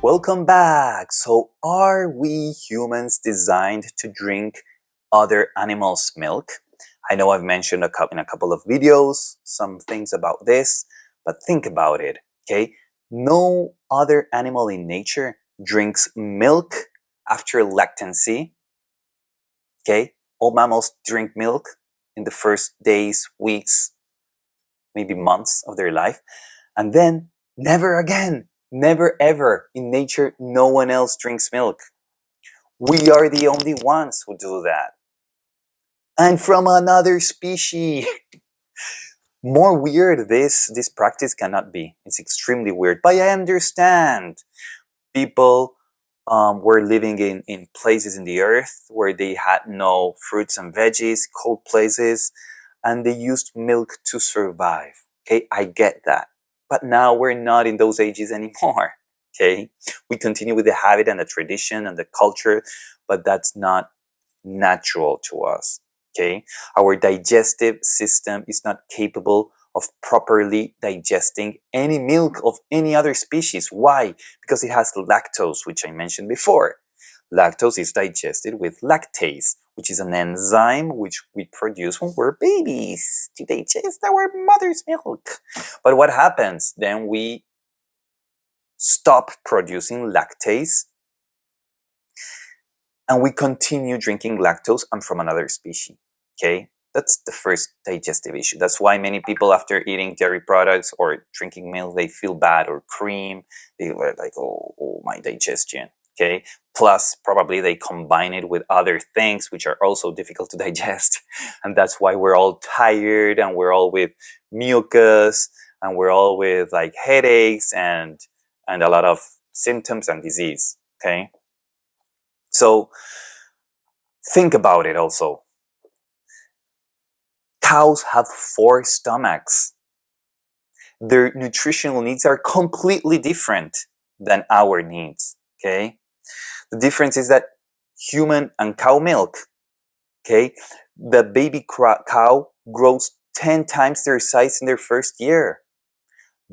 Welcome back! So, are we humans designed to drink other animals' milk? I know I've mentioned in a couple of videos some things about this, but think about it, okay? No other animal in nature drinks milk after lactancy, okay? All mammals drink milk in the first days, weeks, maybe months of their life, and then never again. Never ever in nature, no one else drinks milk. We are the only ones who do that. And from another species. More weird this practice cannot be. It's extremely weird. But I understand. People were living in places in the earth where they had no fruits and veggies, cold places, and they used milk to survive. Okay, I get that. But now we're not in those ages anymore. Okay, we continue with the habit and the tradition and the culture, but that's not natural to us. Okay, our digestive system is not capable of properly digesting any milk of any other species. Why? Because it has lactose, which I mentioned before. Lactose is digested with lactase, which is an enzyme which we produce when we're babies to digest our mother's milk. But what happens? Then we stop producing lactase and we continue drinking lactose and from another species. Okay? That's the first digestive issue. That's why many people, after eating dairy products or drinking milk, they feel bad, or cream. They were like, oh, my digestion. Okay? Plus, probably they combine it with other things which are also difficult to digest. And that's why we're all tired and we're all with mucus and we're all with like headaches and a lot of symptoms and disease. Okay? So think about it also. Cows have 4 stomachs. Their nutritional needs are completely different than our needs. Okay? The difference is that human and cow milk, okay, the baby cow grows 10 times their size in their first year.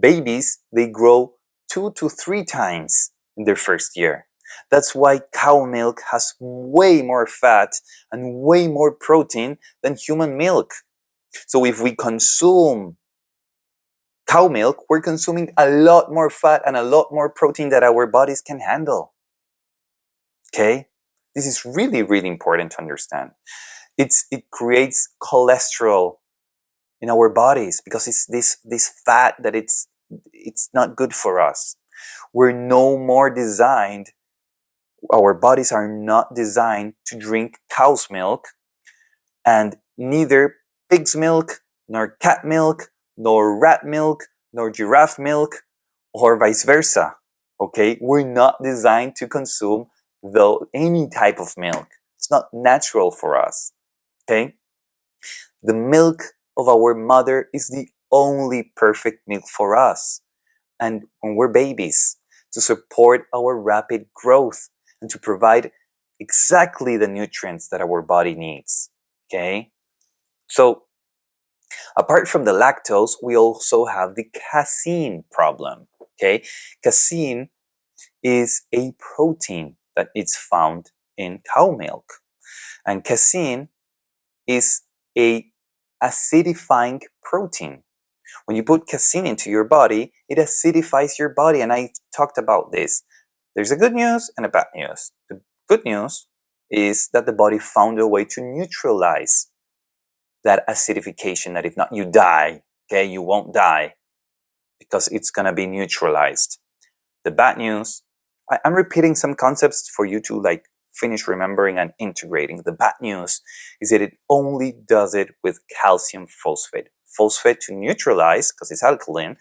Babies, they grow 2 to 3 times in their first year. That's why cow milk has way more fat and way more protein than human milk. So if we consume cow milk, we're consuming a lot more fat and a lot more protein that our bodies can handle. Okay? This is really, really important to understand. It creates cholesterol in our bodies because it's this fat that it's not good for us. We're no more designed, our bodies are not designed to drink cow's milk, and neither pig's milk, nor cat milk, nor rat milk, nor giraffe milk, or vice versa. Okay? We're not designed to consume any type of milk. It's not natural for us. Okay? The milk of our mother is the only perfect milk for us. And when we're babies, to support our rapid growth and to provide exactly the nutrients that our body needs. Okay? So, apart from the lactose, we also have the casein problem. Okay? Casein is a protein that is found in cow milk. And casein is a acidifying protein. When you put casein into your body, it acidifies your body, and I talked about this. There's a good news and a bad news. The good news is that the body found a way to neutralize that acidification, that if not, you die. Okay, you won't die because it's gonna be neutralized. The bad news, I'm repeating some concepts for you to like finish remembering and integrating. The bad news is that it only does it with calcium phosphate. Phosphate to neutralize because it's alkaline,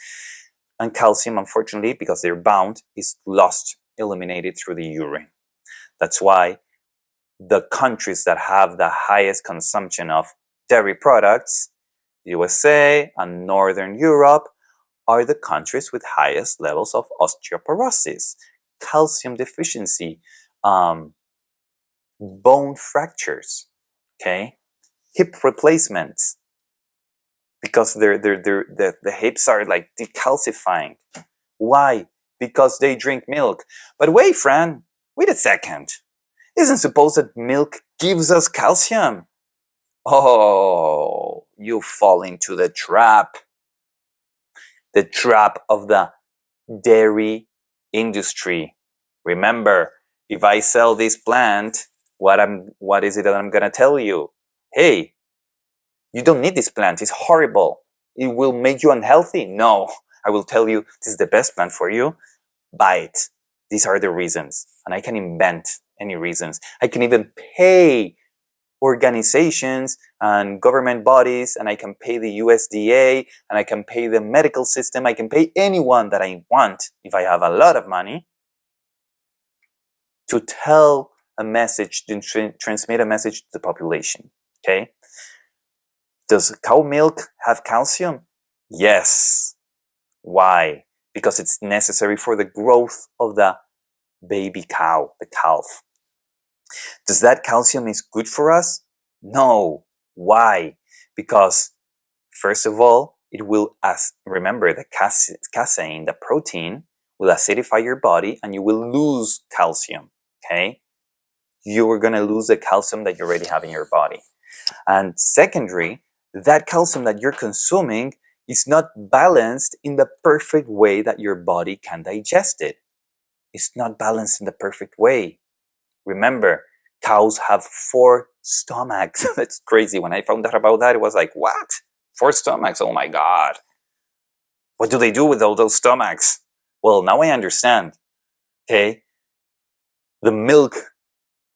and calcium, unfortunately, because they're bound, is lost, eliminated through the urine. That's why the countries that have the highest consumption of dairy products, USA and Northern Europe, are the countries with highest levels of osteoporosis, calcium deficiency, bone fractures, okay, hip replacements, because the hips are like decalcifying. Why? because they drink milk. But wait, Fran, wait a second. Isn't supposed that milk gives us calcium? Oh, you fall into the trap. The trap of the dairy industry. Remember, if I sell this plant, what is it that I'm gonna tell you? Hey, you don't need this plant. It's horrible. It will make you unhealthy. No, I will tell you this is the best plant for you. Buy it. These are the reasons. And I can invent any reasons. I can even pay organizations and government bodies, and I can pay the USDA, and I can pay the medical system. I can pay anyone that I want if I have a lot of money to tell a message, to transmit a message to the population. Okay? Does cow milk have calcium? Yes. Why? Because it's necessary for the growth of the baby cow, the calf. Does that calcium is good for us? No. Why? Because first of all, it will, remember, the casein, the protein, will acidify your body and you will lose calcium. Okay? You are going to lose the calcium that you already have in your body. And secondary, that calcium that you're consuming is not balanced in the perfect way that your body can digest it. It's not balanced in the perfect way. Remember, cows have 4 stomachs. That's crazy. When I found out about that, it was like, what? 4 stomachs? Oh my God. What do they do with all those stomachs? Well, now I understand. Okay? The milk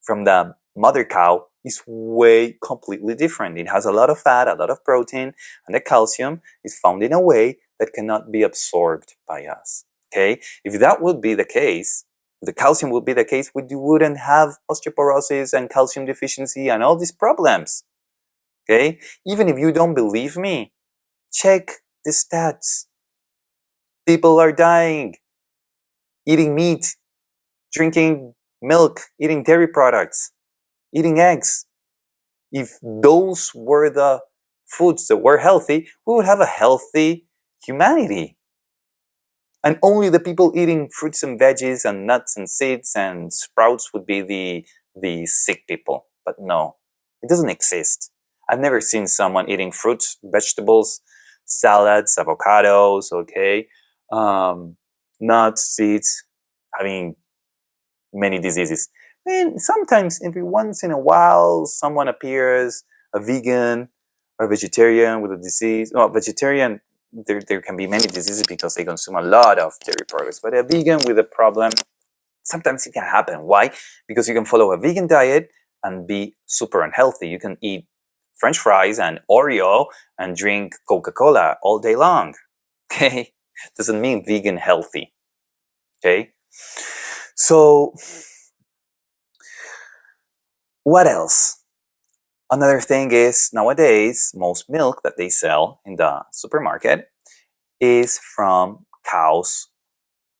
from the mother cow is way completely different. It has a lot of fat, a lot of protein, and the calcium is found in a way that cannot be absorbed by us. Okay? If that would be the case, if the calcium would be the case, we wouldn't have osteoporosis and calcium deficiency and all these problems. Okay? Even if you don't believe me, check the stats. People are dying, eating meat, drinking milk, eating dairy products, eating eggs. If those were the foods that were healthy, we would have a healthy humanity. And only the people eating fruits and veggies and nuts and seeds and sprouts would be the sick people. But no, it doesn't exist. I've never seen someone eating fruits, vegetables, salads, avocados, okay, nuts, seeds, having many diseases. And sometimes, every once in a while, someone appears, a vegan or a vegetarian with a disease. Well, vegetarian, there can be many diseases because they consume a lot of dairy products. But a vegan with a problem, sometimes it can happen. Why? Because you can follow a vegan diet and be super unhealthy. You can eat French fries and Oreo and drink Coca-Cola all day long. Okay? Doesn't mean vegan healthy. Okay? So, what else? Another thing is, nowadays, most milk that they sell in the supermarket is from cows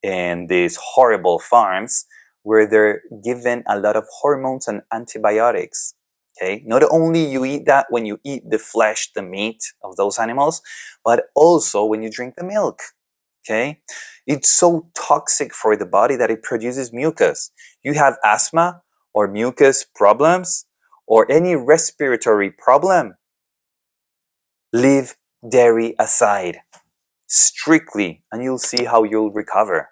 in these horrible farms where they're given a lot of hormones and antibiotics. Okay? Not only you eat that when you eat the flesh, the meat of those animals, but also when you drink the milk. Okay? It's so toxic for the body that it produces mucus. You have asthma or mucus problems or any respiratory problem, leave dairy aside strictly and you'll see how you'll recover.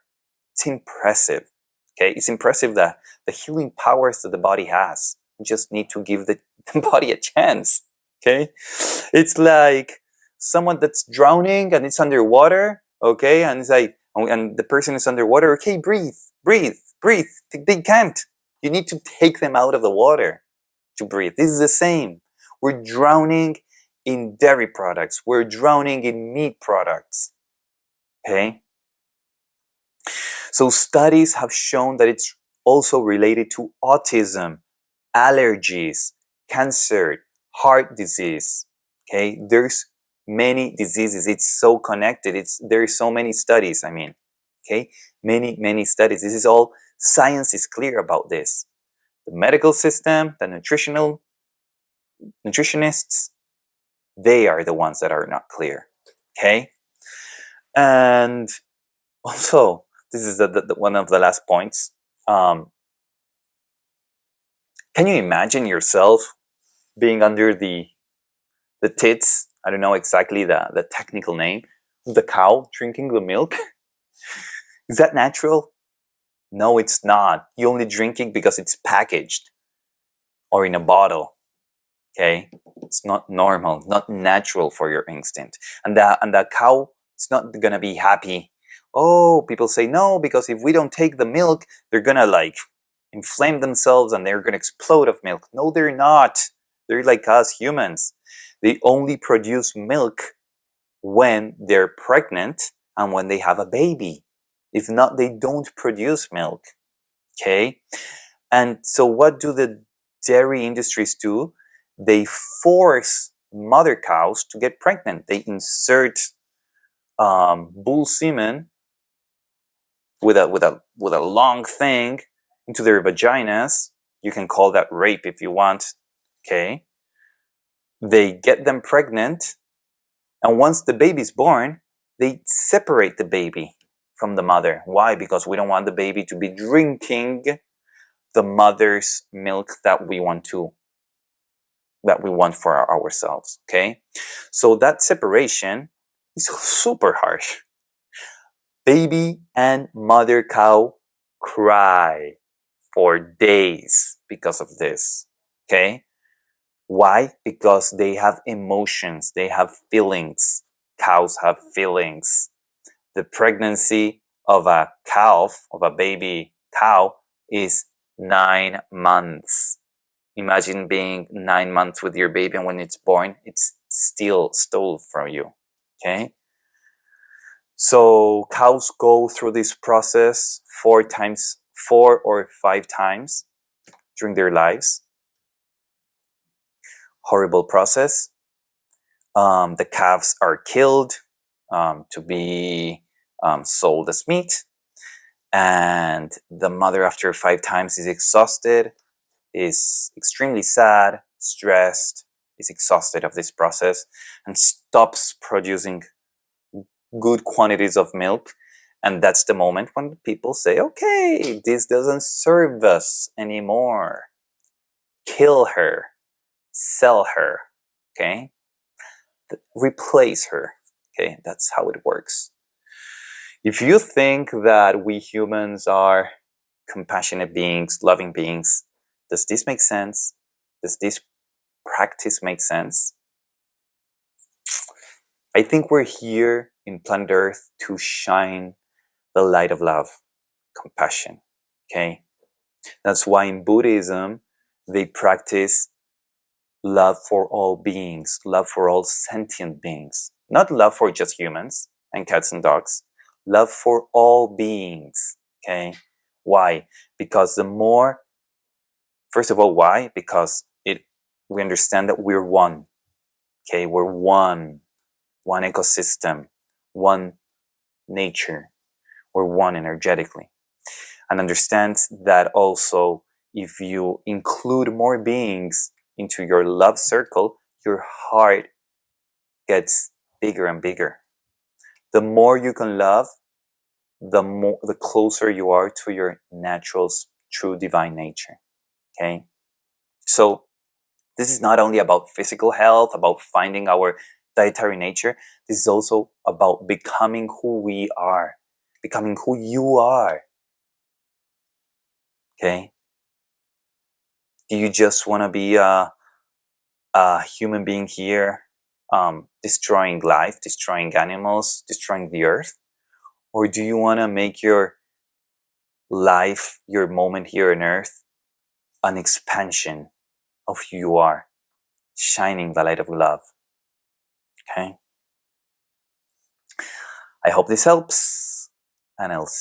It's impressive. Okay? It's impressive that the healing powers that the body has. You just need to give the body a chance. Okay? It's like someone that's drowning and it's underwater, okay? And it's like, and the person is underwater, okay, breathe, breathe, breathe. They can't. You need to take them out of the water to breathe. This is the same. We're drowning in dairy products. We're drowning in meat products. Okay? So studies have shown that it's also related to autism, allergies, cancer, heart disease. Okay? There's many diseases. It's so connected. There's so many studies, I mean. Okay? Many studies. This is all, science is clear about this. The medical system, the nutritionists, they are the ones that are not clear. Okay? And also, this is one of the last points. Can you imagine yourself being under the tits? I don't know exactly the technical name of the cow drinking the milk. Is that natural? No, it's not. You only drink it because it's packaged or in a bottle. Okay, it's not normal, not natural for your instinct, and that cow is not gonna be happy. Oh, people say no, because if we don't take the milk, they're gonna like inflame themselves and they're gonna explode of milk. No, they're not. They're like us humans. They only produce milk when they're pregnant and when they have a baby. If not, they don't produce milk. Okay, and so what do the dairy industries do? They force mother cows to get pregnant. They insert bull semen with a long thing into their vaginas. You can call that rape if you want. Okay, they get them pregnant, and once the baby's born, they separate the baby from the mother. Why? Because we don't want the baby to be drinking the mother's milk that we want for ourselves. Okay, so that separation is super harsh. Baby and mother cow cry for days because of this. Okay, why? Because they have emotions, they have feelings. Cows have feelings. The pregnancy of a calf, of a baby cow, is 9 months. Imagine being 9 months with your baby, and when it's born, it's still stole from you. Okay? So cows go through this process 4 or 5 times during their lives. Horrible process. The calves are killed to be sold as meat, and the mother, after 5 times, is exhausted, is extremely sad, stressed, is exhausted of this process, and stops producing good quantities of milk. And that's the moment when people say, okay, this doesn't serve us anymore. Kill her, sell her, okay? Replace her, okay? That's how it works. If you think that we humans are compassionate beings, loving beings, does this make sense? Does this practice make sense? I think we're here in planet Earth to shine the light of love, compassion, okay? That's why in Buddhism, they practice love for all beings, love for all sentient beings. Not love for just humans and cats and dogs, love for all beings, okay? Why? Because the more, first of all, why? Because we understand that we're one, okay? We're one ecosystem, one nature, we're one energetically. And understands that also if you include more beings into your love circle, your heart gets bigger and bigger. The more you can love, the closer you are to your natural, true divine nature. Okay? So this is not only about physical health, about finding our dietary nature. This is also about becoming who we are, becoming who you are. Okay? Do you just want to be a human being here, destroying life, destroying animals, destroying the earth? Or do you want to make your life, your moment here on earth, an expansion of who you are, shining the light of love? Okay? I hope this helps, and I'll